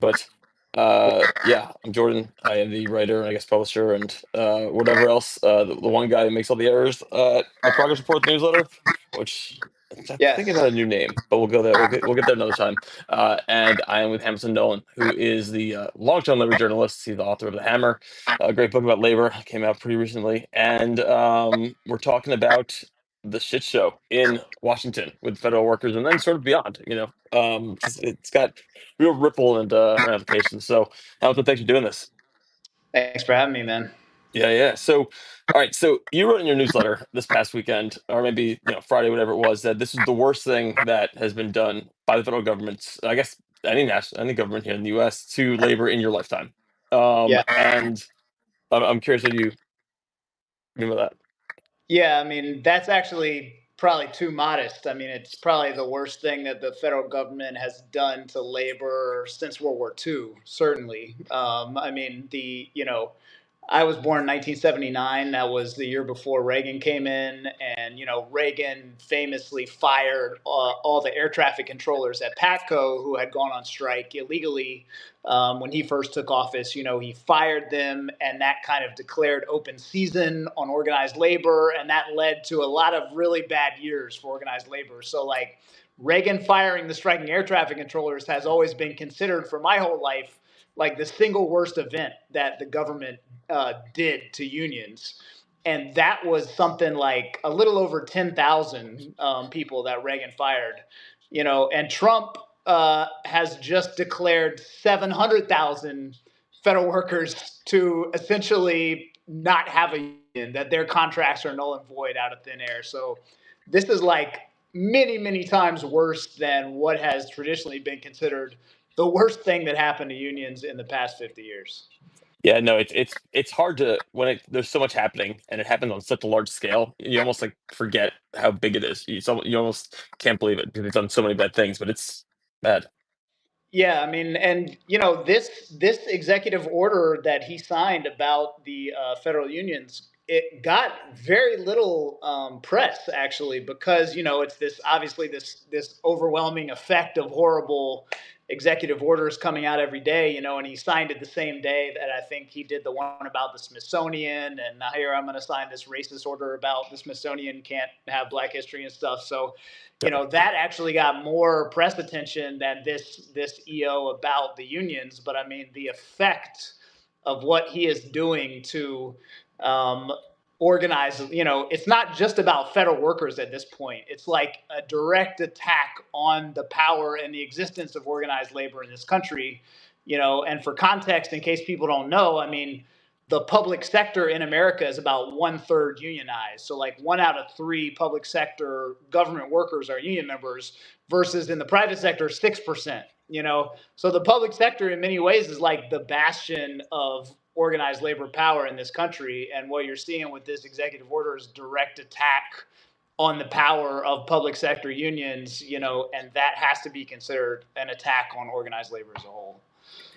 But yeah, I'm Jordan. I am the writer and I guess publisher and whatever else. The one guy who makes all the errors at Progress Report the newsletter, which I think it Yes. had a new name, but we'll go there. We'll get there another time. And I am with Hamilton Nolan, who is the longtime labor journalist. He's the author of The Hammer, a great book about labor, came out pretty recently, and we're talking about the shit show in Washington with federal workers, and then sort of beyond. 'Cause it's got real ripple and ramifications. So, Hamilton, thanks for doing this. Thanks for having me, man. Yeah, yeah. So, all right. So you wrote in your newsletter this past weekend, or maybe Friday, whatever it was, that this is the worst thing that has been done by the federal government. I guess any government here in the U.S. to labor in your lifetime. Yeah. And I'm curious what you mean by that. Yeah, I mean, that's actually probably too modest. I mean, it's probably the worst thing that the federal government has done to labor since World War II, certainly. I mean, I was born in 1979. That was the year before Reagan came in. And, Reagan famously fired all the air traffic controllers at PATCO who had gone on strike illegally when he first took office. He fired them, and that kind of declared open season on organized labor. And that led to a lot of really bad years for organized labor. So, like, Reagan firing the striking air traffic controllers has always been considered for my whole life like the single worst event that the government did to unions. And that was something like a little over 10,000 people that Reagan fired, and Trump has just declared 700,000 federal workers to essentially not have a union, that their contracts are null and void out of thin air. So this is like many, many times worse than what has traditionally been considered the worst thing that happened to unions in the past 50 years. Yeah, no, it's hard to when there's so much happening and it happens on such a large scale. You almost like forget how big it is. You almost can't believe it because it's done so many bad things, but it's bad. Yeah, I mean, and this executive order that he signed about the federal unions, it got very little press actually, because it's this obviously this overwhelming effect of horrible executive orders coming out every day, and he signed it the same day that I think he did the one about the Smithsonian, and now here I'm going to sign this racist order about the Smithsonian can't have Black history and stuff. So that actually got more press attention than this EO about the unions. But I mean, the effect of what he is doing to um, organize, it's not just about federal workers at this point. It's like a direct attack on the power and the existence of organized labor in this country. And for context, in case people don't know, I mean, the public sector in America is about 1/3 unionized. So like 1 out of 3 public sector government workers are union members versus in the private sector, 6%, So the public sector in many ways is like the bastion of organized labor power in this country. And what you're seeing with this executive order is direct attack on the power of public sector unions, and that has to be considered an attack on organized labor as a whole.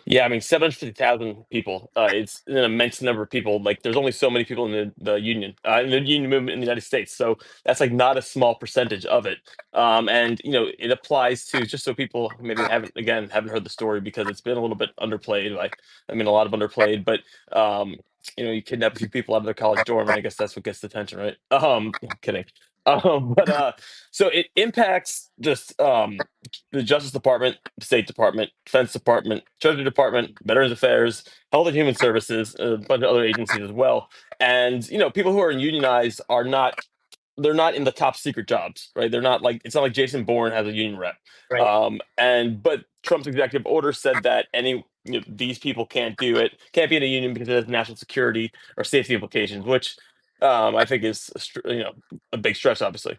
Yeah, I mean, 750,000 people. It's an immense number of people. Like, there's only so many people in the union movement in the United States. So that's like not a small percentage of it. And it applies to just so people maybe haven't heard the story because it's been a little bit underplayed. Like, I mean, a lot of underplayed, but you kidnap a few people out of their college dorm, and I guess that's what gets the attention, right? I'm kidding. But so it impacts just the Justice Department, State Department, Defense Department, Treasury Department, Veterans Affairs, Health and Human Services, a bunch of other agencies as well. And people who are unionized are not they're not in the top secret jobs, right? They're not like it's not like Jason Bourne has a union rep. Right. And but Trump's executive order said that these people can't do it, can't be in a union because it has national security or safety implications, which I think is a big stretch, obviously.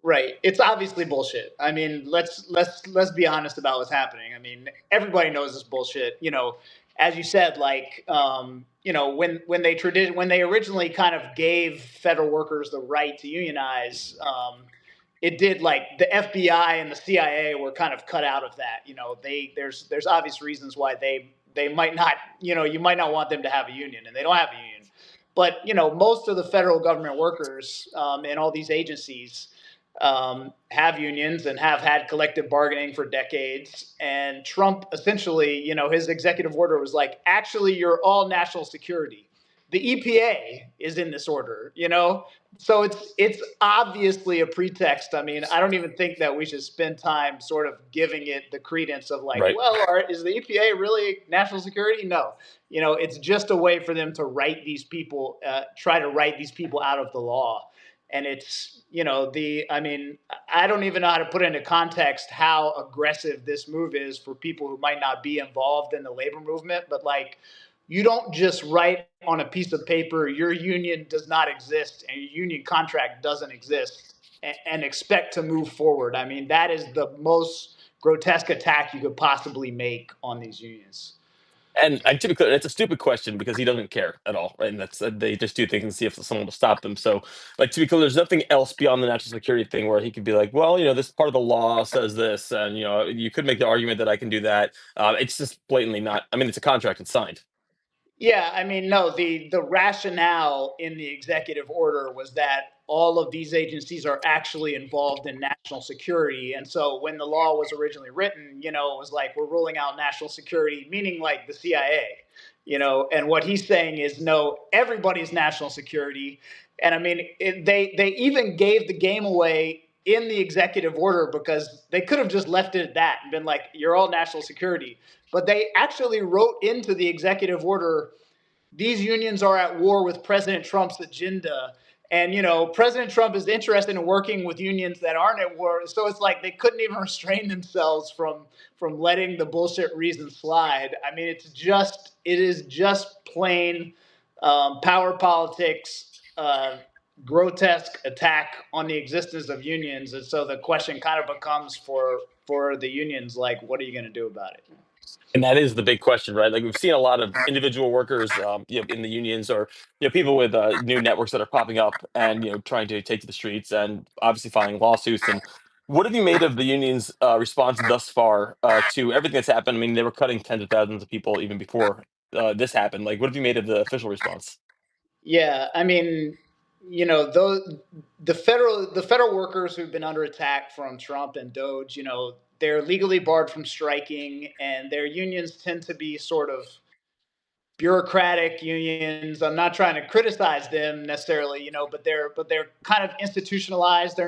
Right. It's obviously bullshit. I mean, let's be honest about what's happening. I mean, everybody knows this bullshit. As you said, like when they originally kind of gave federal workers the right to unionize, it did, like, the FBI and the CIA were kind of cut out of that. There's obvious reasons why they might not, you might not want them to have a union, and they don't have a union. But most of the federal government workers in all these agencies, have unions and have had collective bargaining for decades. And Trump essentially, his executive order was like, actually, you're all national security. The EPA is in this order. So it's obviously a pretext. I mean, I don't even think that we should spend time sort of giving it the credence of like, Right. well, is the EPA really national security? No. It's just a way for them to try to write these people out of the law. And I mean, I don't even know how to put into context how aggressive this move is for people who might not be involved in the labor movement. But like, you don't just write on a piece of paper, your union does not exist and your union contract doesn't exist, and expect to move forward. I mean, that is the most grotesque attack you could possibly make on these unions. And to be clear, it's a stupid question because he doesn't care at all, right? And that's they just do things and see if someone will stop them. So, like to be clear, there's nothing else beyond the national security thing where he could be like, well, this part of the law says this, and you could make the argument that I can do that. It's just blatantly not. I mean, it's a contract; it's signed. Yeah, I mean, no, the rationale in the executive order was that all of these agencies are actually involved in national security. And so when the law was originally written, it was like we're ruling out national security, meaning like the CIA. And what he's saying is no, everybody's national security. And I mean, they even gave the game away in the executive order because they could have just left it at that and been like, you're all national security. But they actually wrote into the executive order, these unions are at war with President Trump's agenda. And, President Trump is interested in working with unions that aren't at war. So it's like they couldn't even restrain themselves from letting the bullshit reason slide. I mean, it is just plain power politics, grotesque attack on the existence of unions. And so the question kind of becomes for the unions, like, what are you going to do about it? And that is the big question, right? Like we've seen a lot of individual workers, in the unions, or people with new networks that are popping up and trying to take to the streets and obviously filing lawsuits. And what have you made of the union's response thus far to everything that's happened? I mean, they were cutting tens of thousands of people even before this happened. Like, what have you made of the official response? Yeah, I mean, those the federal workers who've been under attack from Trump and Doge, they're legally barred from striking, and their unions tend to be sort of bureaucratic unions. I'm not trying to criticize them necessarily, but they're kind of institutionalized. They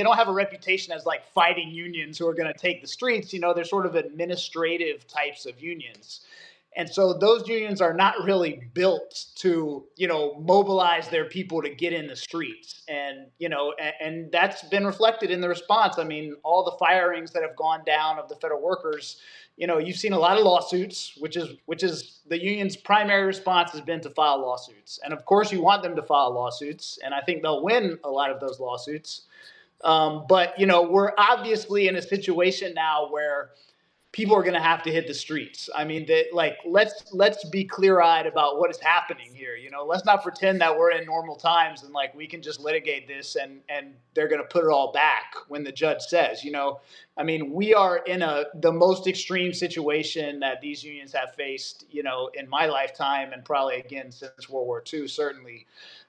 don't have a reputation as like fighting unions who are going to take the streets. They're sort of administrative types of unions. And so those unions are not really built to, mobilize their people to get in the streets. And that's been reflected in the response. I mean, all the firings that have gone down of the federal workers, you've seen a lot of lawsuits, which is the union's primary response has been to file lawsuits. And of course, you want them to file lawsuits, and I think they'll win a lot of those lawsuits. But we're obviously in a situation now where people are going to have to hit the streets. I mean, let's be clear-eyed about what is happening here. Let's not pretend that we're in normal times and like we can just litigate this and they're going to put it all back when the judge says. I mean, we are in the most extreme situation that these unions have faced, in my lifetime and probably again since World War II, certainly.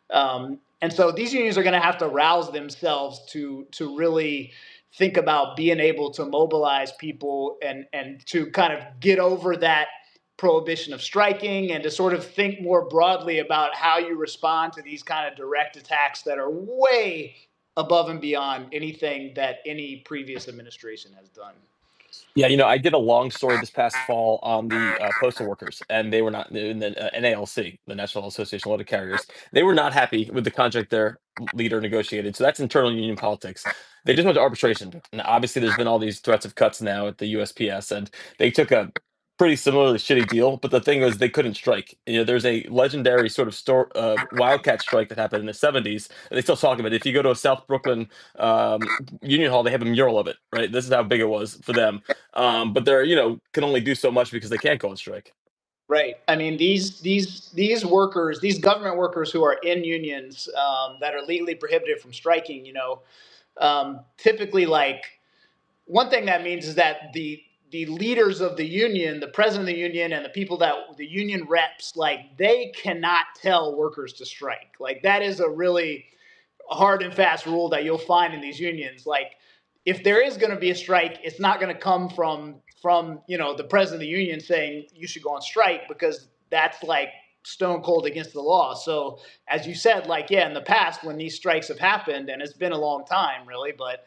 And so these unions are going to have to rouse themselves to really think about being able to mobilize people and to kind of get over that prohibition of striking and to sort of think more broadly about how you respond to these kind of direct attacks that are way above and beyond anything that any previous administration has done. Yeah, I did a long story this past fall on the postal workers, and they were not in the NALC, the National Association of Letter Carriers. They were not happy with the contract their leader negotiated. So that's internal union politics. They just went to arbitration. And obviously, there's been all these threats of cuts now at the USPS, and they took a pretty similarly shitty deal. But the thing was, they couldn't strike. There's a legendary sort of wildcat strike that happened in the '70s. And they still talk about it. If you go to a South Brooklyn Union Hall, they have a mural of it. Right, this is how big it was for them, but they're can only do so much because they can't go on strike. Right. I mean, these workers, these government workers who are in unions that are legally prohibited from striking, typically, like, one thing that means is that the leaders of the union, the president of the union, and the people that the union reps, like, they cannot tell workers to strike. Like, that is a really hard and fast rule that you'll find in these unions. Like, if there is going to be a strike, it's not going to come from the president of the union saying you should go on strike, because that's like stone cold against the law. So as you said, like, yeah, in the past when these strikes have happened, and it's been a long time really, but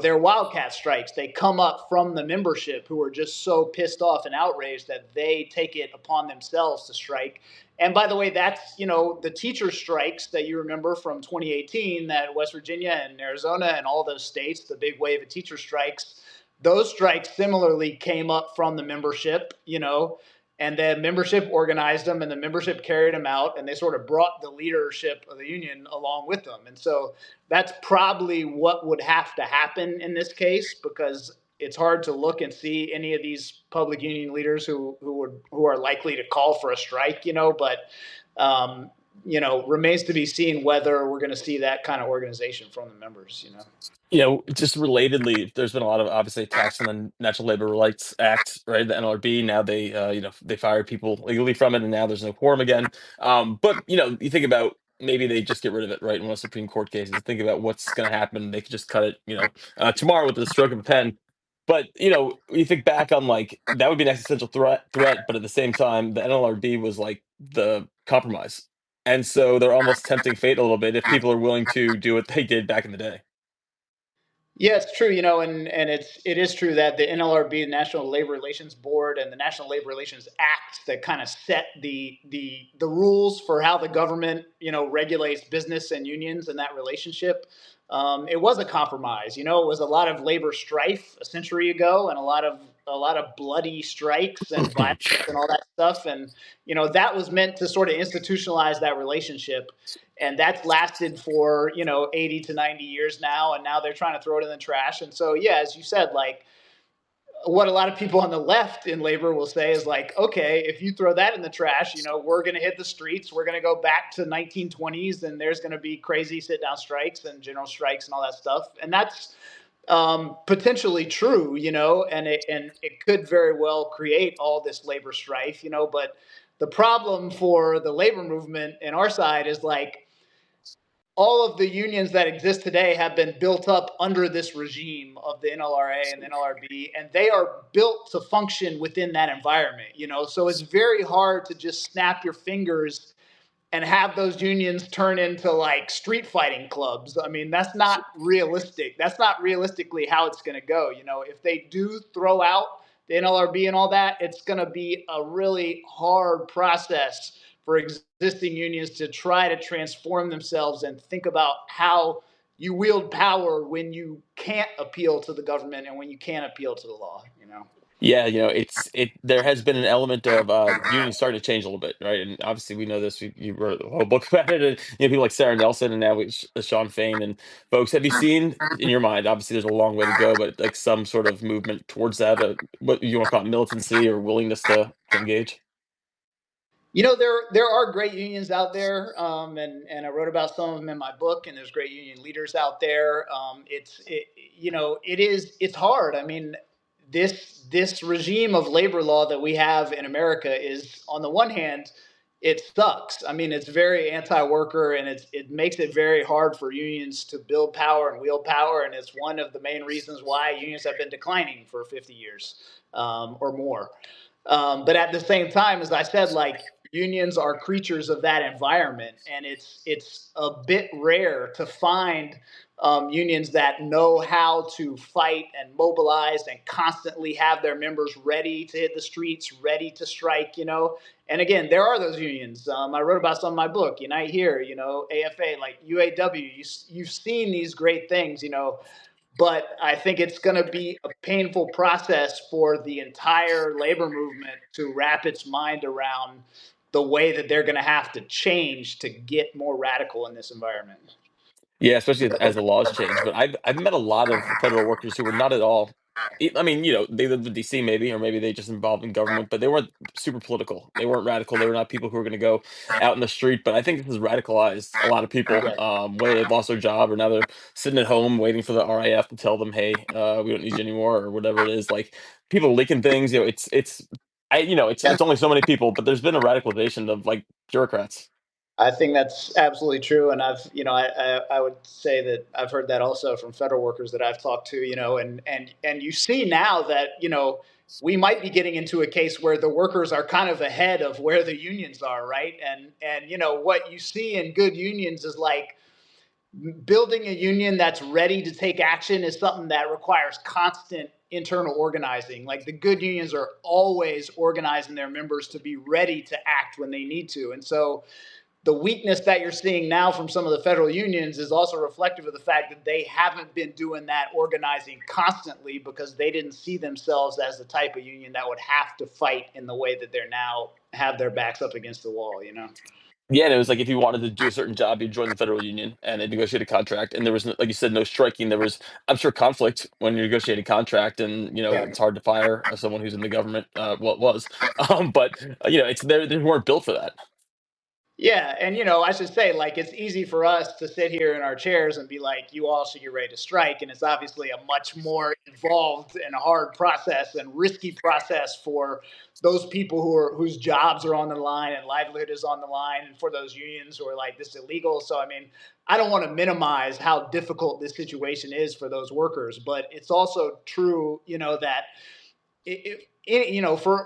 they're wildcat strikes. They come up from the membership who are just so pissed off and outraged that they take it upon themselves to strike. And by the way, that's the teacher strikes that you remember from 2018, that West Virginia and Arizona and all those states, the big wave of teacher strikes. Those strikes similarly came up from the membership, and the membership organized them, and the membership carried them out, and they sort of brought the leadership of the union along with them. And so that's probably what would have to happen in this case, because it's hard to look and see any of these public union leaders who are likely to call for a strike, but remains to be seen whether we're going to see that kind of organization from the members. Just relatedly, there's been a lot of obviously attacks on the Natural Labor Rights Act, right? The NLRB. Now they, they fired people legally from it, and now there's no quorum again. But you think about maybe they just get rid of it, right? In one of the Supreme Court cases. Think about what's going to happen. They could just cut it, tomorrow with the stroke of a pen. But you think back on like that would be an existential threat, but at the same time, the NLRB was like the compromise, and so they're almost tempting fate a little bit if people are willing to do what they did back in the day. Yeah, it's true, and it is true that the NLRB, the National Labor Relations Board, and the National Labor Relations Act that kind of set the rules for how the government regulates business and unions and that relationship. It was a compromise. It was a lot of labor strife a century ago, and a lot of bloody strikes and violence and all that stuff, and that was meant to sort of institutionalize that relationship, and that's lasted for 80 to 90 years now, and now they're trying to throw it in the trash. And so, yeah, as you said, like, what a lot of people on the left in labor will say is like, okay, if you throw that in the trash, we're going to hit the streets, we're going to go back to 1920s, and there's going to be crazy sit down strikes and general strikes and all that stuff. And that's potentially true, and it could very well create all this labor strife, but the problem for the labor movement in our side is like, all of the unions that exist today have been built up under this regime of the NLRA and the NLRB, and they are built to function within that environment. So it's very hard to just snap your fingers and have those unions turn into like street fighting clubs. I mean, that's not realistic. That's not realistically how it's going to go. If they do throw out the NLRB and all that, it's going to be a really hard process for existing unions to try to transform themselves and think about how you wield power when you can't appeal to the government and when you can't appeal to the law. Yeah, it. There has been an element of unions starting to change a little bit, right? And obviously, we know this. You wrote a whole book about it, and people like Sarah Nelson, and now Sean Fain and folks. Have you seen in your mind? Obviously, there's a long way to go, but like some sort of movement towards that. What you want to call it, militancy or willingness to engage? There are great unions out there, and I wrote about some of them in my book. And there's great union leaders out there. It's hard. I mean, this regime of labor law that we have in America is, on the one hand, it sucks. I mean, it's very anti-worker, and it makes it very hard for unions to build power and wield power. And it's one of the main reasons why unions have been declining for 50 years or more. But at the same time, as I said, like, unions are creatures of that environment, and it's a bit rare to find unions that know how to fight and mobilize and constantly have their members ready to hit the streets, ready to strike. And again, there are those unions. I wrote about some in my book, Unite Here, AFA, like UAW. You've seen these great things, but I think it's going to be a painful process for the entire labor movement to wrap its mind around the way that they're going to have to change to get more radical in this environment. Yeah, especially as the laws change. But I've met a lot of federal workers who were not at all. I mean, they lived in D.C. maybe, or maybe they just involved in government, but they weren't super political. They weren't radical. They were not people who were going to go out in the street. But I think this has radicalized a lot of people, Yeah. whether they've lost their job or now they're sitting at home waiting for the RAF to tell them, "Hey, we don't need you anymore," or whatever it is. Like people leaking things. It's only so many people, but there's been a radicalization of like bureaucrats. I think that's absolutely true, and I would say that I've heard that also from federal workers that I've talked to, and you see now that we might be getting into a case where the workers are kind of ahead of where the unions are, right? And what you see in good unions is like building a union that's ready to take action is something that requires constant internal organizing. Like the good unions are always organizing their members to be ready to act when they need to, and so the weakness that you're seeing now from some of the federal unions is also reflective of the fact that they haven't been doing that organizing constantly because they didn't see themselves as the type of union that would have to fight in the way that they're now have their backs up against the wall. Yeah, and it was like if you wanted to do a certain job, you'd join the federal union and they'd negotiate a contract. And there was, like you said, no striking. There was, I'm sure, conflict when you're negotiating a contract, and Yeah. it's hard to fire someone who's in the government. Well, it was, but it's they weren't built for that. Yeah, and I should say, like, it's easy for us to sit here in our chairs and be like, "You all should get ready to strike," and it's obviously a much more involved and hard process and risky process for those people whose jobs are on the line and livelihood is on the line, and for those unions who are like, "This is illegal." So, I mean, I don't want to minimize how difficult this situation is for those workers, but it's also true, that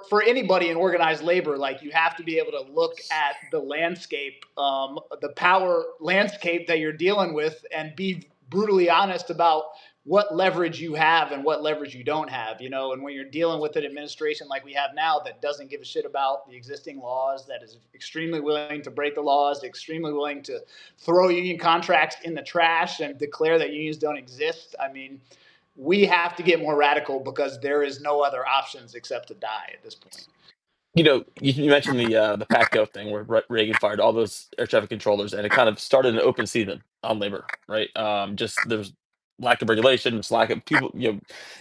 for anybody in organized labor, like you have to be able to look at the landscape, the power landscape that you're dealing with, and be brutally honest about what leverage you have and what leverage you don't have. And when you're dealing with an administration like we have now that doesn't give a shit about the existing laws, that is extremely willing to break the laws, extremely willing to throw union contracts in the trash and declare that unions don't exist. I mean, we have to get more radical because there is no other options except to die at this point. You mentioned the Patco thing where Reagan fired all those air traffic controllers, and it kind of started an open season on labor, right? Just there was lack of regulation, just lack of people.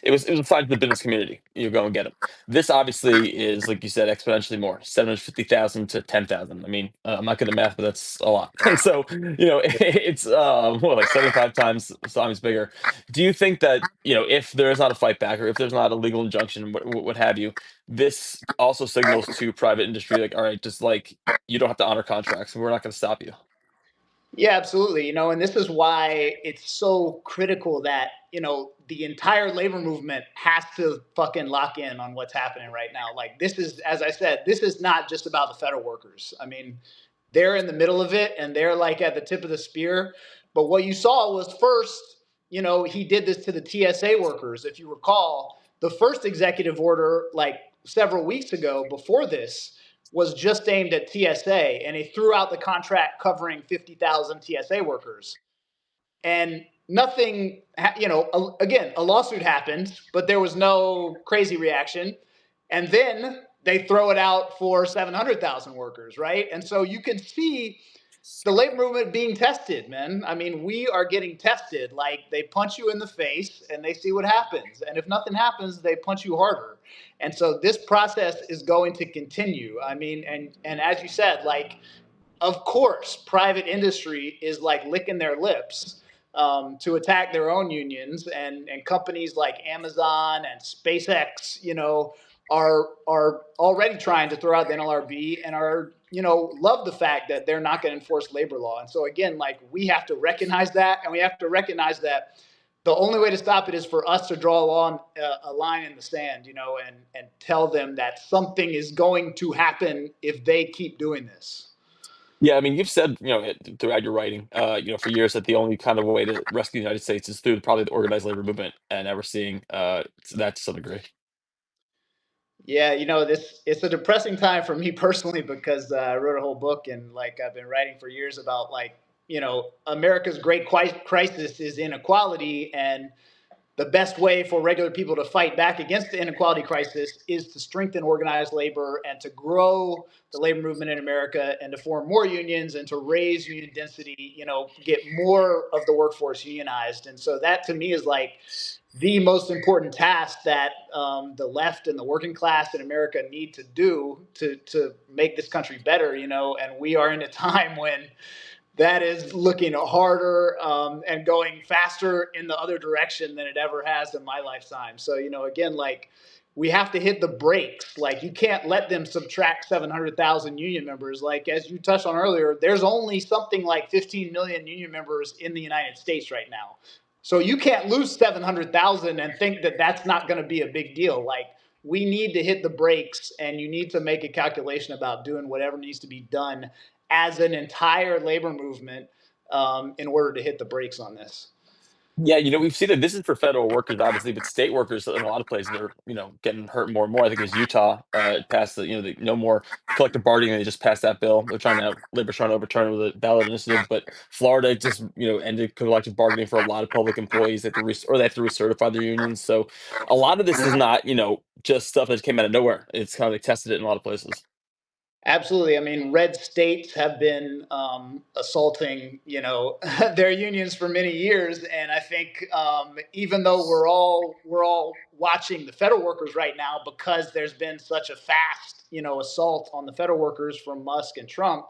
It was a sign to the business community. You go and get them. This obviously is, like you said, exponentially more, 750,000 to 10,000. I mean, I'm not good at math, but that's a lot. And so, it's like 75 times bigger. Do you think that if there is not a fight back, or if there's not a legal injunction, what have you? This also signals to private industry, like, all right, just like you don't have to honor contracts, and we're not going to stop you. Yeah, absolutely. And this is why it's so critical that, the entire labor movement has to fucking lock in on what's happening right now. Like, this is, as I said, this is not just about the federal workers. I mean, they're in the middle of it and they're like at the tip of the spear. But what you saw was first, he did this to the TSA workers. If you recall, the first executive order, like several weeks ago before this, was just aimed at TSA, and he threw out the contract covering 50,000 TSA workers. And nothing, again, a lawsuit happened, but there was no crazy reaction. And then they throw it out for 700,000 workers, right? And so you can see the labor movement being tested, man. I mean, we are getting tested. Like they punch you in the face and they see what happens. And if nothing happens, they punch you harder. And so this process is going to continue. I mean, and as you said, like, of course, private industry is like licking their lips to attack their own unions, and companies like Amazon and SpaceX, are already trying to throw out the NLRB and are love the fact that they're not going to enforce labor law. And so again, like we have to recognize that, and we have to recognize that the only way to stop it is for us to draw a line in the sand, and tell them that something is going to happen if they keep doing this. Yeah, I mean, you've said, throughout your writing, for years that the only kind of way to rescue the United States is through probably the organized labor movement, and now we're seeing that to some degree. Yeah, this it's a depressing time for me personally because I wrote a whole book and like I've been writing for years about like America's great crisis is inequality, and the best way for regular people to fight back against the inequality crisis is to strengthen organized labor and to grow the labor movement in America and to form more unions and to raise union density, get more of the workforce unionized. And so that to me is like the most important task that the left and the working class in America need to do to make this country better, and we are in a time when that is looking harder and going faster in the other direction than it ever has in my lifetime. So, again, like we have to hit the brakes. Like, you can't let them subtract 700,000 union members. Like, as you touched on earlier, there's only something like 15 million union members in the United States right now. So you can't lose 700,000 and think that that's not going to be a big deal. Like, we need to hit the brakes, and you need to make a calculation about doing whatever needs to be done as an entire labor movement, in order to hit the brakes on this. Yeah, we've seen that this is for federal workers, obviously, but state workers in a lot of places are, getting hurt more and more. I think it was Utah passed the no more collective bargaining. They just passed that bill. Labor's trying to overturn it with a ballot initiative, but Florida just, ended collective bargaining for a lot of public employees. They have to recertify their unions. So a lot of this is not, just stuff that came out of nowhere. It's kind of, they tested it in a lot of places. Absolutely. I mean, red states have been assaulting, their unions for many years, and I think, even though we're all watching the federal workers right now because there's been such a fast, assault on the federal workers from Musk and Trump,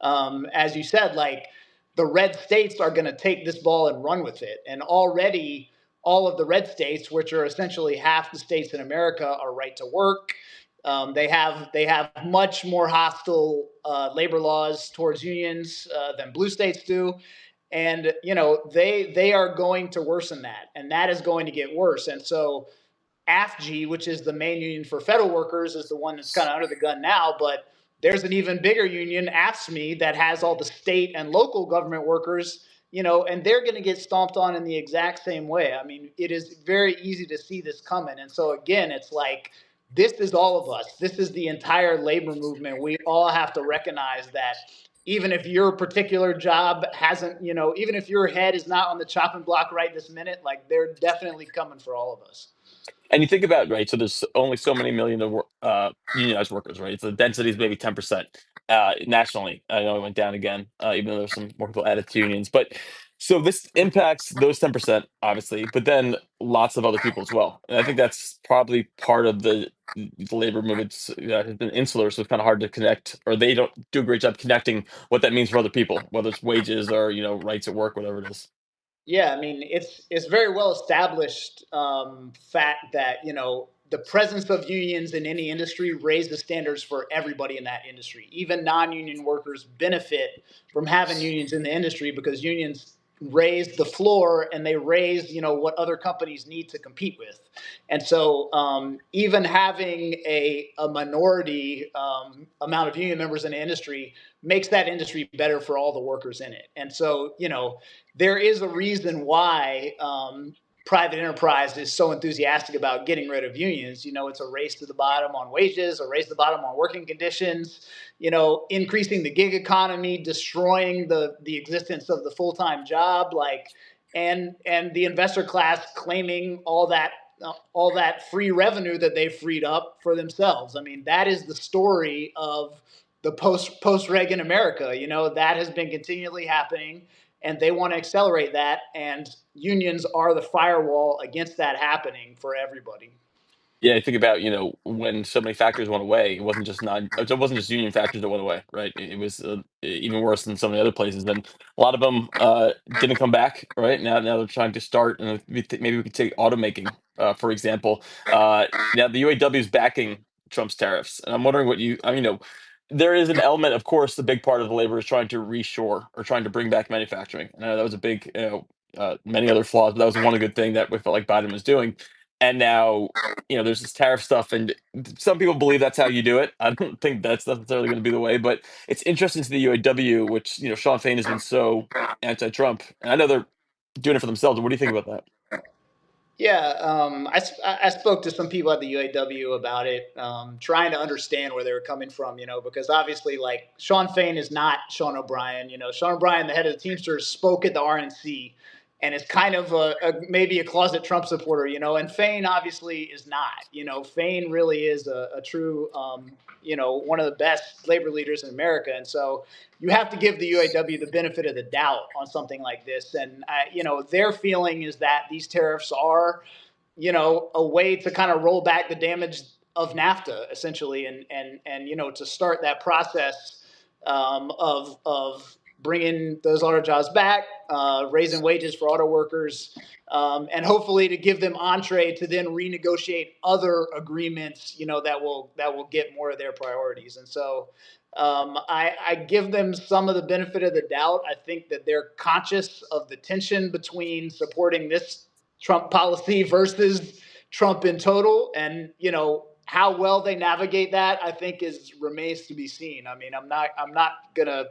as you said, like, the red states are going to take this ball and run with it, and already all of the red states, which are essentially half the states in America, are right to work. They have much more hostile labor laws towards unions than blue states do, and they are going to worsen that, and that is going to get worse. And so AFG, which is the main union for federal workers, is the one that's kind of under the gun now. But there's an even bigger union, AFSCME, that has all the state and local government workers, and they're going to get stomped on in the exact same way. I mean, it is very easy to see this coming. And so, again, it's like, this is all of us. This is the entire labor movement. We all have to recognize that even if your particular job hasn't, even if your head is not on the chopping block right this minute, like, they're definitely coming for all of us. And you think about, right, so there's only so many million of unionized workers, right? So the density is maybe 10% nationally. I know it went down again, even though there's some more people added to unions. But so this impacts those 10%, obviously, but then lots of other people as well. And I think that's probably part of the labor movement has been insular, so it's kind of hard to connect, or they don't do a great job connecting what that means for other people, whether it's wages or, rights at work, whatever it is. Yeah, I mean, it's very well established fact that, the presence of unions in any industry raise the standards for everybody in that industry. Even non-union workers benefit from having unions in the industry, because unions raise the floor, and they raise, what other companies need to compete with. And so, even having a minority amount of union members in the industry makes that industry better for all the workers in it. And so, there is a reason why private enterprise is so enthusiastic about getting rid of unions. It's a race to the bottom on wages, a race to the bottom on working conditions, increasing the gig economy, destroying the existence of the full-time job, like, and the investor class claiming all that free revenue that they freed up for themselves. I mean, that is the story of the post Reagan America. That has been continually happening, and they want to accelerate that. And unions are the firewall against that happening for everybody. Yeah, I think about, when so many factors went away, it wasn't just union factors that went away, right? It was even worse than some of the other places. And a lot of them didn't come back, right? Now they're trying to start, and maybe we could take automaking, for example. Now the UAW is backing Trump's tariffs, and I'm wondering there is an element, of course, the big part of the labor is trying to reshore or trying to bring back manufacturing. And I know that was a big, many other flaws, but that was one good thing that we felt like Biden was doing. And now, there's this tariff stuff, and some people believe that's how you do it. I don't think that's necessarily going to be the way, but it's interesting to the UAW, which, Sean Fain has been so anti-Trump, and I know they're doing it for themselves. What do you think about that? Yeah, I spoke to some people at the UAW about it, trying to understand where they were coming from, because obviously, like, Sean Fain is not Sean O'Brien. Sean O'Brien, the head of the Teamsters, spoke at the RNC, and is kind of maybe a closet Trump supporter, and Fain obviously is not. Fain really is a true, one of the best labor leaders in America. And so you have to give the UAW the benefit of the doubt on something like this. And, their feeling is that these tariffs are, a way to kind of roll back the damage of NAFTA, essentially, and to start that process of bringing those auto jobs back, raising wages for auto workers, and hopefully to give them entree to then renegotiate other agreements, that will get more of their priorities. And so I give them some of the benefit of the doubt. I think that they're conscious of the tension between supporting this Trump policy versus Trump in total, and how well they navigate that, I think, is remains to be seen. I mean, I'm not gonna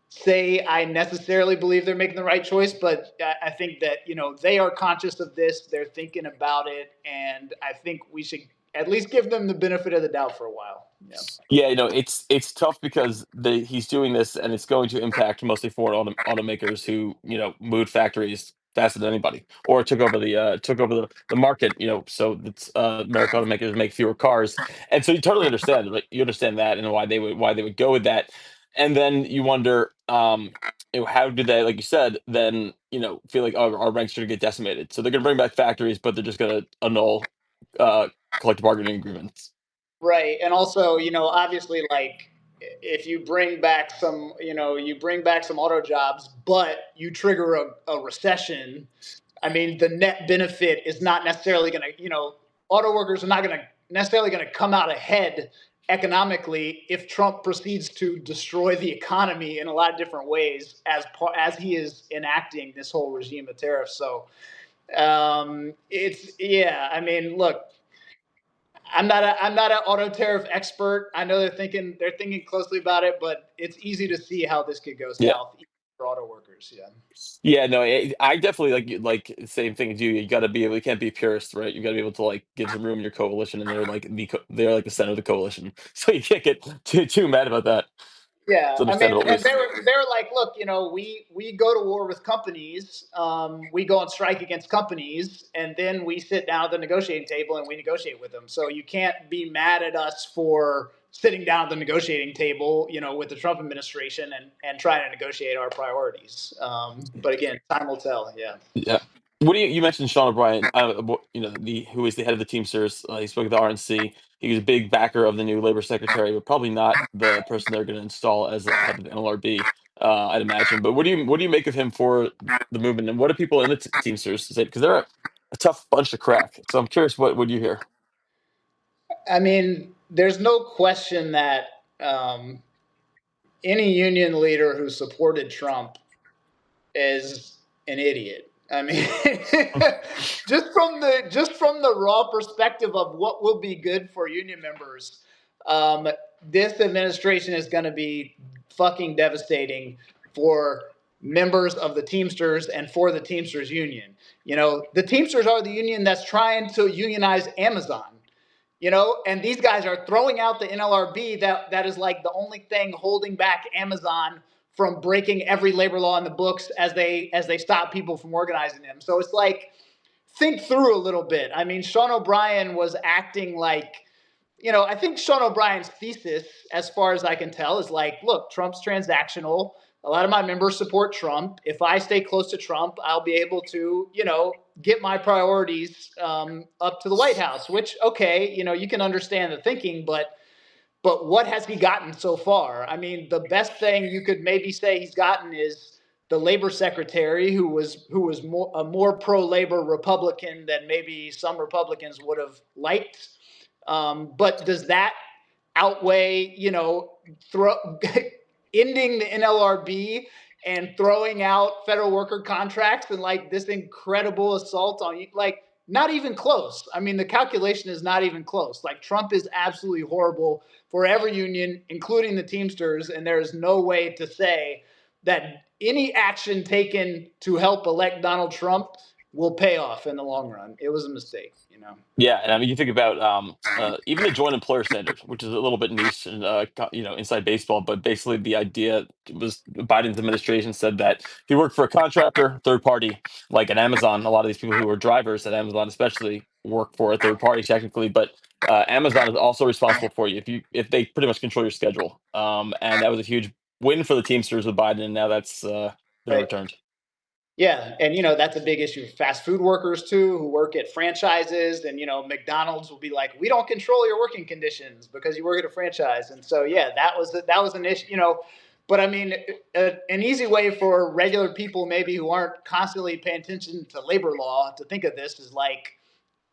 say I necessarily believe they're making the right choice, but I think that they are conscious of this. They're thinking about it, and I think we should at least give them the benefit of the doubt for a while. Yeah. Yeah, it's tough because he's doing this, and it's going to impact mostly foreign automakers who moved factories faster than anybody, or took over the market. So it's American automakers make fewer cars, and so you totally understand. Like, you understand that and why they would go with that, and then you wonder, how do they, like you said, then feel like, oh, our ranks are going to get decimated. So they're going to bring back factories, but they're just going to annul uh, collective bargaining agreements. Right. And also, obviously, like, if you bring back some auto jobs, but you trigger a recession, I mean, the net benefit is not necessarily going to, auto workers are not going to necessarily going to come out ahead economically if Trump proceeds to destroy the economy in a lot of different ways as he is enacting this whole regime of tariffs. So it's yeah. I mean, look, I'm not an auto tariff expert. I know they're thinking closely about it, but it's easy to see how this could go Yeah. south even for auto workers. Yeah. Yeah, no, I definitely like same thing as you. You got to be able, you can't be a purist, right? You got to be able to like give some room in your coalition, and they're like the center of the coalition, so you can't get too mad about that. It's Yeah, I mean, understandable, at and least. they're like, look, we go to war with companies, we go on strike against companies, and then we sit down at the negotiating table and we negotiate with them. So you can't be mad at us for sitting down at the negotiating table, with the Trump administration and trying to negotiate our priorities. But again, time will tell. Yeah. Yeah. What do you mentioned Sean O'Brien? The who is the head of the Teamsters. He spoke at the RNC. He was a big backer of the new labor secretary, but probably not the person they're going to install as the head of the NLRB. I'd imagine. But what do you make of him for the movement, and what do people in the Teamsters say? Because they're a tough bunch to crack. So I'm curious, what would you hear? I mean, there's no question that um, any union leader who supported Trump is an idiot. I mean, just from the raw perspective of what will be good for union members, um, this administration is going to be fucking devastating for members of the Teamsters and for the Teamsters union. The Teamsters are the union that's trying to unionize Amazon. And these guys are throwing out the NLRB that is like the only thing holding back Amazon from breaking every labor law in the books as they stop people from organizing them. So it's like, think through a little bit. I mean, Sean O'Brien was acting like, I think Sean O'Brien's thesis, as far as I can tell, is like, look, Trump's transactional. A lot of my members support Trump. If I stay close to Trump, I'll be able to, get my priorities up to the White House. Which, okay, you can understand the thinking, but what has he gotten so far? I mean, the best thing you could maybe say he's gotten is the labor secretary, who was a more pro-labor Republican than maybe some Republicans would have liked. But does that outweigh, throw, ending the NLRB and throwing out federal worker contracts and like this incredible assault on you? Like, not even close. I mean, the calculation is not even close. Like, Trump is absolutely horrible for every union, including the Teamsters, and there is no way to say that any action taken to help elect Donald Trump will pay off in the long run. It was a mistake. Yeah, and I mean, you think about even the joint employer standard, which is a little bit niche and inside baseball, but basically the idea was Biden's administration said that if you work for a contractor, third party, like at Amazon, a lot of these people who are drivers at Amazon, especially, work for a third party technically, but Amazon is also responsible for you if they pretty much control your schedule. And that was a huge win for the Teamsters with Biden, and now that's been Right. overturned. Yeah, and that's a big issue for fast food workers too, who work at franchises, and McDonald's will be like, we don't control your working conditions because you work at a franchise, and so yeah, that was an issue. But I mean, an easy way for regular people, maybe who aren't constantly paying attention to labor law, to think of this is like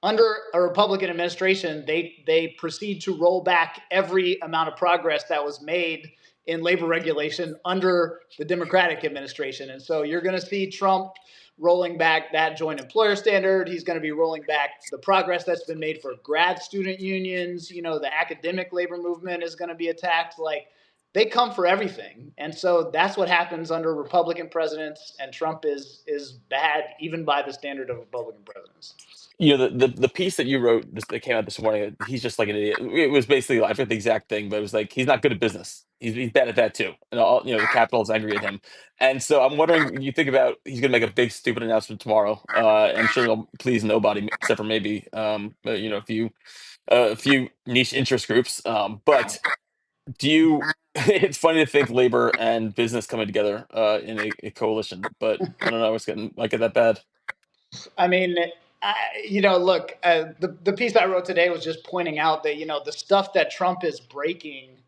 under a Republican administration, they proceed to roll back every amount of progress that was made in labor regulation under the Democratic administration. And so you're going to see Trump rolling back that joint employer standard. He's going to be rolling back the progress that's been made for grad student unions. You know, the academic labor movement is going to be attacked. Like, they come for everything. And so that's what happens under Republican presidents, and Trump is bad even by the standard of Republican presidents. The piece that you wrote that came out this morning, he's just like an idiot. It was basically, I forget the exact thing, but it was like he's not good at business. He's bad at that too, and all the capital is angry at him. And so I'm wondering, you think about he's going to make a big stupid announcement tomorrow. I'm sure it'll please nobody except for maybe a few niche interest groups. But do you? It's funny to think labor and business coming together in a coalition, but I don't know. It's getting like that bad. I mean, look, the piece I wrote today was just pointing out that, the stuff that Trump is breaking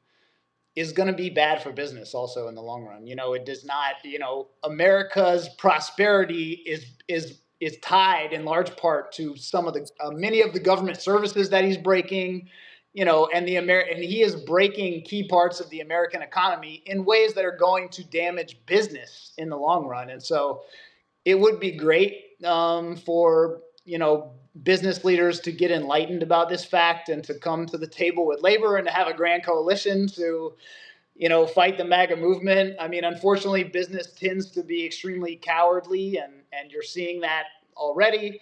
is going to be bad for business also in the long run. It does not, America's prosperity is tied in large part to some of the many of the government services that he's breaking, and and he is breaking key parts of the American economy in ways that are going to damage business in the long run. And so it would be great for business leaders to get enlightened about this fact and to come to the table with labor and to have a grand coalition to fight the MAGA movement. I mean, unfortunately, business tends to be extremely cowardly, and you're seeing that already.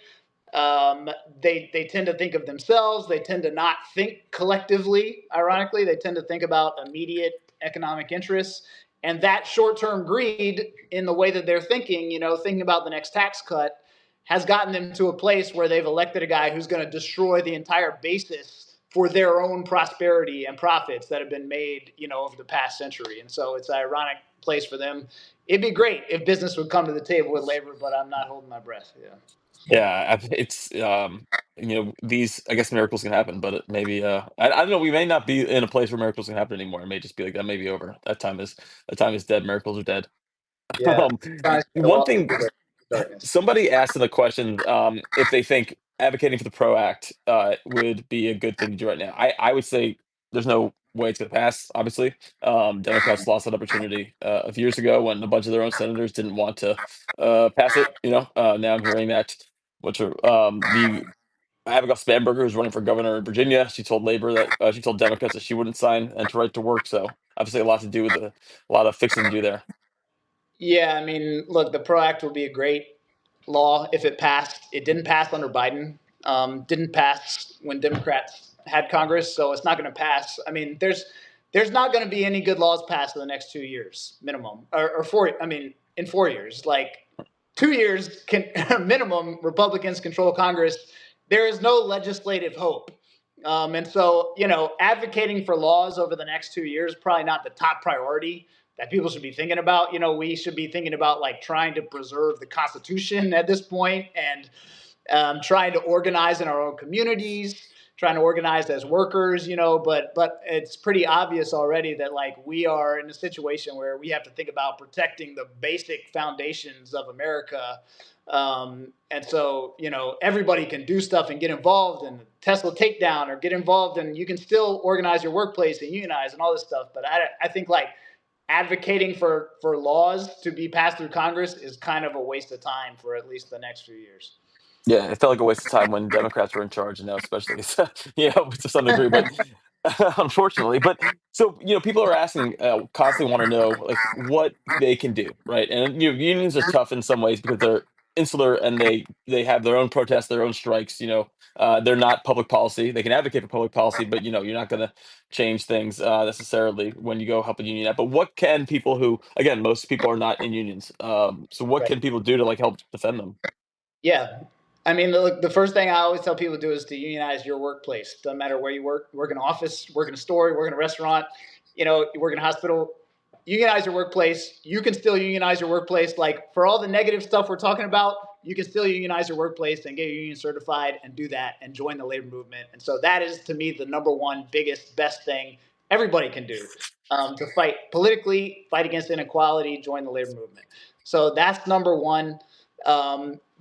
Um, they tend to think of themselves. They tend to not think collectively. Ironically, they tend to think about immediate economic interests, and that short-term greed in the way that they're thinking, thinking about the next tax cut, has gotten them to a place where they've elected a guy who's going to destroy the entire basis for their own prosperity and profits that have been made, over the past century. And so it's an ironic place for them. It'd be great if business would come to the table with labor, but I'm not holding my breath. Yeah. Yeah, it's these, I guess, miracles can happen, but maybe I don't know. We may not be in a place where miracles can happen anymore. It may just be like that. May be over. That time is dead. Miracles are dead. Yeah. Um, Trying to see the one wall thing through the darkness. somebody asked in the questions, if they think advocating for the PRO Act would be a good thing to do right now. I would say there's no way it's going to pass. Obviously, Democrats lost that opportunity a few years ago when a bunch of their own senators didn't want to pass it. Now I'm hearing that, which are the Abigail Spanberger, who's running for governor in Virginia. She told Labor that she told Democrats that she wouldn't sign and to right to work. So obviously, a lot to do with a lot of fixing to do there. Yeah, I mean, look, the PRO Act would be a great law if it passed. It didn't pass under Biden. Didn't pass when Democrats had Congress, so it's not going to pass. I mean, there's not going to be any good laws passed in the next 2 years minimum, or four. I mean, in 4 years, like 2 years can minimum. Republicans control Congress. There is no legislative hope. And so, advocating for laws over the next 2 years probably not the top priority that people should be thinking about. We should be thinking about like trying to preserve the Constitution at this point, and trying to organize in our own communities, trying to organize as workers. But it's pretty obvious already that like we are in a situation where we have to think about protecting the basic foundations of America. And so, everybody can do stuff and get involved in Tesla takedown, or get involved, and you can still organize your workplace and unionize and all this stuff. But I think like advocating for laws to be passed through Congress is kind of a waste of time for at least the next few years. Yeah, it felt like a waste of time when Democrats were in charge, and now especially, to some degree. But unfortunately, so people are asking, constantly want to know like what they can do, right? And unions are tough in some ways because they're insular and they have their own protests, their own strikes. They're not public policy. They can advocate for public policy, but you're not going to change things necessarily when you go help a union out. But what can people who, again, most people are not in unions. So what Right. can people do to like help defend them? Yeah. I mean, look, the first thing I always tell people to do is to unionize your workplace. Doesn't matter where you work in an office, work in a store, work in a restaurant, you work in a hospital. Unionize your workplace. You can still unionize your workplace. Like, for all the negative stuff we're talking about, you can still unionize your workplace and get your union certified and do that and join the labor movement. And so that is, to me, the number one biggest, best thing. everybody can do to fight politically, fight against inequality, join the labor movement. So that's number one.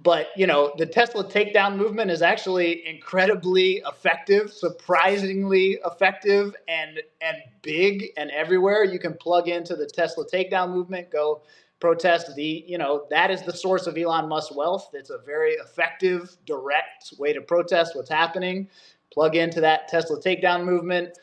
But the Tesla takedown movement is actually incredibly effective, surprisingly effective, and big and everywhere. You can plug into the Tesla takedown movement, go protest that is the source of Elon Musk's wealth. It's a very effective, direct way to protest what's happening. Plug into that Tesla takedown movement.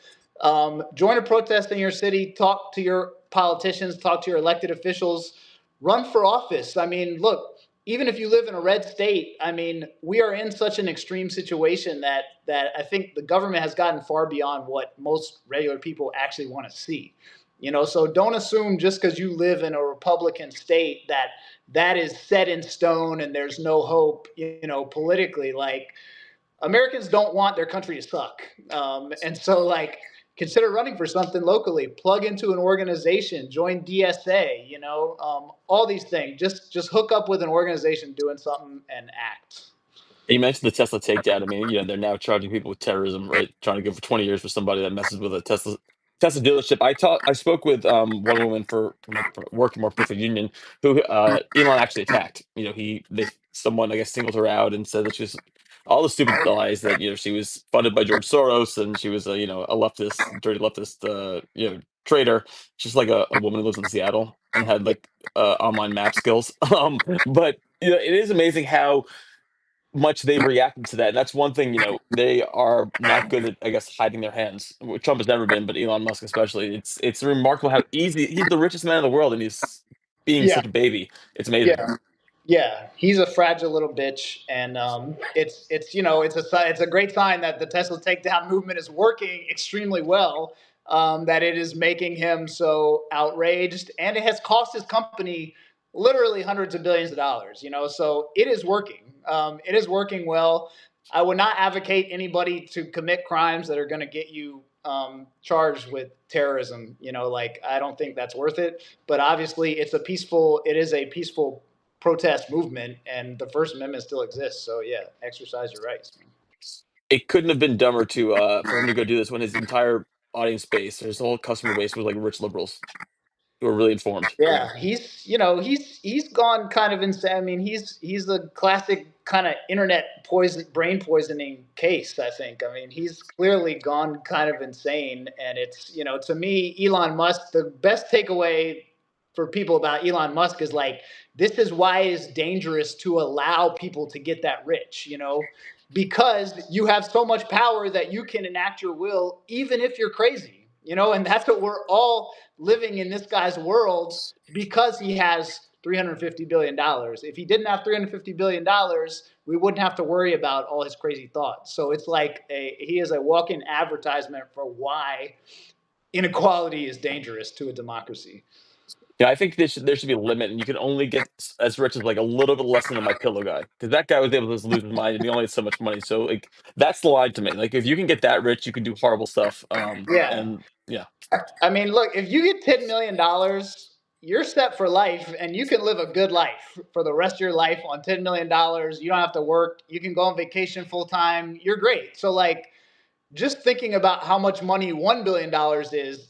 Join a protest in your city. Talk to your politicians. Talk to your elected officials. Run for office. I mean, look, even if you live in a red state, I mean, we are in such an extreme situation that I think the government has gotten far beyond what most regular people actually want to see. So don't assume just because you live in a Republican state that is set in stone and there's no hope, politically. Like, Americans don't want their country to suck. And so, like, consider running for something locally, plug into an organization, join DSA, all these things. Just hook up with an organization doing something and act. You mentioned the Tesla takedown. I mean, they're now charging people with terrorism, right? Trying to go for 20 years for somebody that messes with a Tesla dealership. I spoke with one woman for working more with a union who Elon actually attacked. Someone I guess singled her out and said that she was all the stupid lies that she was funded by George Soros and she was a leftist, dirty leftist, traitor, just like a woman who lives in Seattle and had Yeah, like online map skills. But it is amazing how much they've reacted to that. And that's one thing, they are not good at, I guess, hiding their hands. Trump has never been, but Elon Musk especially. It's remarkable how easy he's the richest man in the world, and he's being yeah, such a baby. It's amazing. yeah. Yeah, he's a fragile little bitch, and it's a great sign that the Tesla takedown movement is working extremely well. That it is making him so outraged, and it has cost his company literally hundreds of billions of dollars. So it is working. It is working well. I would not advocate anybody to commit crimes that are going to get you charged with terrorism. Like, I don't think that's worth it. But obviously, it is a peaceful protest movement, and the First Amendment still exists. So yeah, exercise your rights. It couldn't have been dumber to for him to go do this when his entire audience base, his whole customer base was like rich liberals who are really informed. Yeah, he's gone kind of insane. I mean, he's the classic kind of internet brain poisoning case. I think. I mean, he's clearly gone kind of insane, and it's to me, Elon Musk. The best takeaway for people about Elon Musk is like, this is why it's dangerous to allow people to get that rich. Because you have so much power that you can enact your will, even if you're crazy. And that's what we're all living in this guy's world because he has $350 billion. If he didn't have $350 billion, we wouldn't have to worry about all his crazy thoughts. So it's like he is a walk-in advertisement for why inequality is dangerous to a democracy. Yeah, I think there should be a limit, and you can only get as rich as like a little bit less than the My Pillow guy, because that guy was able to just lose his mind, and he only had so much money. So like that's the line to me. Like if you can get that rich, you can do horrible stuff. Yeah. And yeah, I mean, look, if you get $10 million, you're set for life, and you can live a good life for the rest of your life on $10 million. You don't have to work. You can go on vacation full time. You're great. So, like, just thinking about how much money $1 billion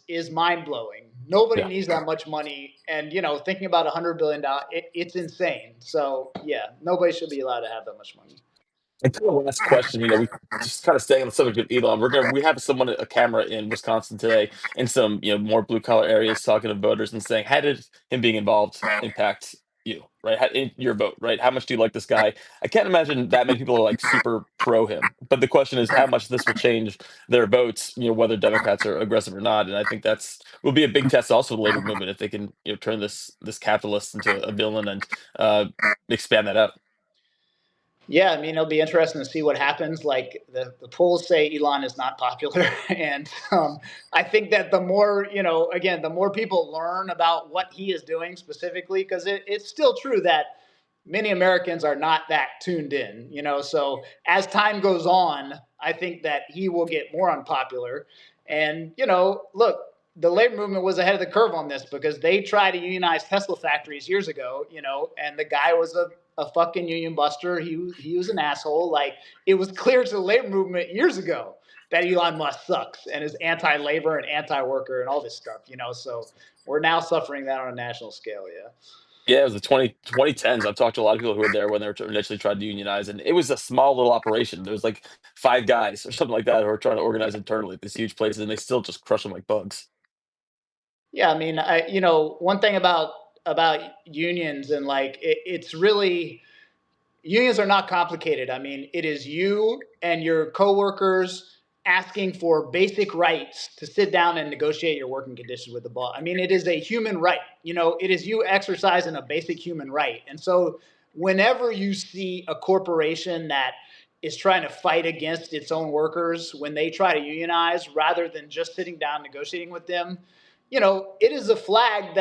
is mind blowing. Nobody yeah. needs that much money, and thinking about $100 billion, it's insane. So, yeah, nobody should be allowed to have that much money. And kind of last question, we just kind of staying on the subject of Elon. We have a camera in Wisconsin today in some more blue collar areas talking to voters and saying, how did him being involved impact you, right? In your vote, right? How much do you like this guy? I can't imagine that many people are like super pro him. But the question is how much this will change their votes, whether Democrats are aggressive or not. And I think that's will be a big test also of the labor movement if they can turn this capitalist into a villain and uh, expand that out. Yeah, I mean, it'll be interesting to see what happens. Like, the polls say Elon is not popular, and I think that the more again, the more people learn about what he is doing specifically, because it's still true that many Americans are not that tuned in. So as time goes on, I think that he will get more unpopular. And look, the labor movement was ahead of the curve on this because they tried to unionize Tesla factories years ago. And the guy was a fucking union buster. He was an asshole. Like, it was clear to the labor movement years ago. that Elon Musk sucks and is anti-labor and anti-worker and all this stuff. So we're now suffering that on a national scale. Yeah. Yeah, it was the 2010s. I've talked to a lot of people who were there when they were initially tried to unionize, and it was a small little operation. There was like five guys or something like that who were trying to organize internally at these huge places, and they still just crush them like bugs. Yeah, I mean, one thing about unions and like it's really unions are not complicated. I mean, it is you and your coworkers asking for basic rights to sit down and negotiate your working conditions with the boss. I mean, it is a human right. It is you exercising a basic human right. And so whenever you see a corporation that is trying to fight against its own workers when they try to unionize rather than just sitting down negotiating with them, it is a flag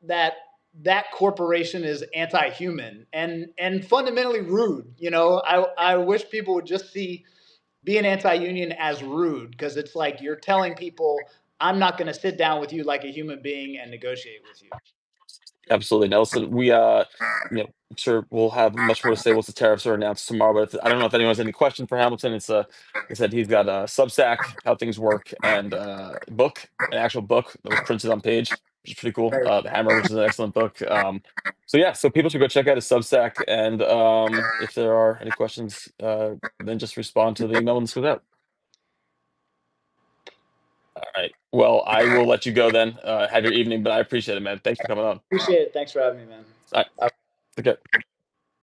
that corporation is anti-human and fundamentally rude. I wish people would just see being anti-union as rude, because it's like you're telling people I'm not going to sit down with you like a human being and negotiate with you. Absolutely, Nelson. I'm sure we'll have much more to say once the tariffs are announced tomorrow. But I don't know if anyone has any question for Hamilton. It's like I said, he's got a Substack, how things work, and book, an actual book that was printed on page, which is pretty cool. Very The Hammer, which is an excellent book. So yeah, so people should go check out his Substack, and if there are any questions, then just respond to the email and this goes out. All right. Well, I will let you go then. Have your evening, but I appreciate it, man. Thanks for coming on. appreciate it. Thanks for having me, man. All right. Bye. Take care.